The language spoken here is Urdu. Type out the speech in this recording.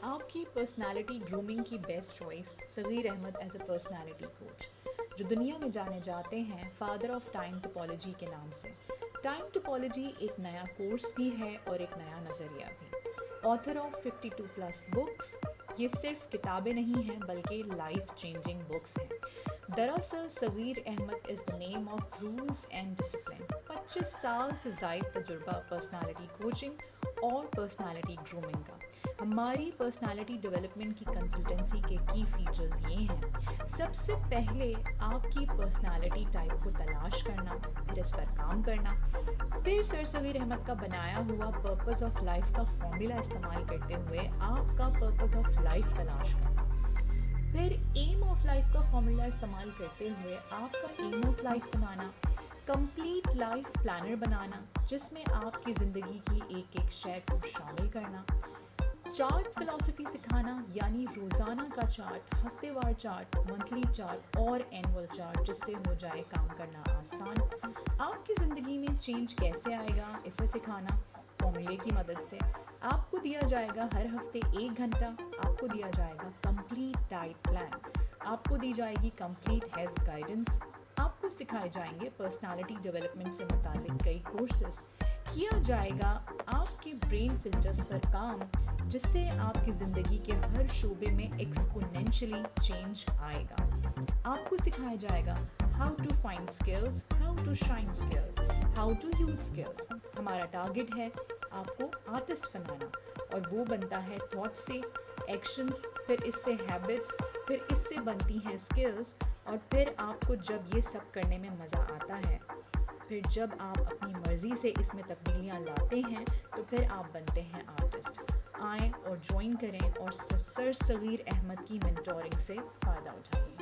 آپ کی پرسنالٹی گرومنگ کی best choice Sagheer Ahmed as a personality coach, جو دنیا میں جانے جاتے ہیں فادر آف ٹائم ٹپالوجی کے نام سے۔ ٹائم ٹپالوجی ایک نیا کورس بھی ہے اور ایک نیا نظریہ بھی۔ آتھر آف 52+ بکس، یہ صرف کتابیں نہیں ہیں بلکہ لائف چینجنگ بکس ہیں۔ دراصل Saghir Ahmed is the name of rules and discipline. 25 سال سے زائد تجربہ پرسنالٹی کوچنگ اور پرسنالٹی گرومنگ کا۔ ہماری پرسنالٹی ڈیولپمنٹ کی کنسلٹنسی کے کی فیچرز یہ ہیں: سب سے پہلے آپ کی پرسنالٹی ٹائپ کو تلاش کرنا، پھر اس پر کام کرنا، پھر سر صغیر احمد کا بنایا ہوا پرپز آف لائف کا فارمولا استعمال کرتے ہوئے آپ کا پرپز آف لائف تلاش کرنا، پھر ایم آف لائف کا فارمولا استعمال کرتے ہوئے آپ کا ایم آف لائف بنانا، کمپلیٹ لائف پلانر بنانا جس میں آپ کی زندگی کی ایک ایک شے کو شامل کرنا، چارٹ فلسفی سکھانا یعنی روزانہ کا چارٹ، ہفتے وار چارٹ، منتھلی چارٹ اور اینول چارٹ جس سے ہو جائے کام کرنا آسان۔ آپ کی زندگی میں چینج کیسے آئے گا اسے سکھانا فارمولے کی مدد سے۔ آپ کو دیا جائے گا ہر ہفتے 1 گھنٹہ، آپ کو دیا جائے گا کمپلیٹ ڈائٹ پلان، آپ کو دی جائے گی کمپلیٹ ہیلتھ گائیڈنس، آپ کو سکھائے جائیں گے پرسنالٹی ڈیولپمنٹ سے متعلق کئی کورسز، کیا جائے گا آپ کے برین فلٹرز پر کام جس سے آپ کی زندگی کے ہر شعبے میں ایکسپونینشلی چینج آئے گا۔ آپ کو سکھایا جائے گا how to find skills, how to shine skills, how to use skills. ہمارا ٹارگیٹ ہے آپ کو آرٹسٹ بنانا، اور وہ بنتا ہے تھاٹ سے، ایکشنز، پھر اس سے ہیبٹس، پھر اس سے بنتی ہیں اسکلز، اور پھر آپ کو جب یہ سب کرنے میں مزہ آتا ہے، پھر جب آپ اپنی مرضی سے اس میں تبدیلیاں لاتے ہیں تو پھر آپ بنتے ہیں آرٹسٹ۔ آئیں اور جوائن کریں اور سر صغیر احمد کی مینٹورنگ سے فائدہ اٹھائیں۔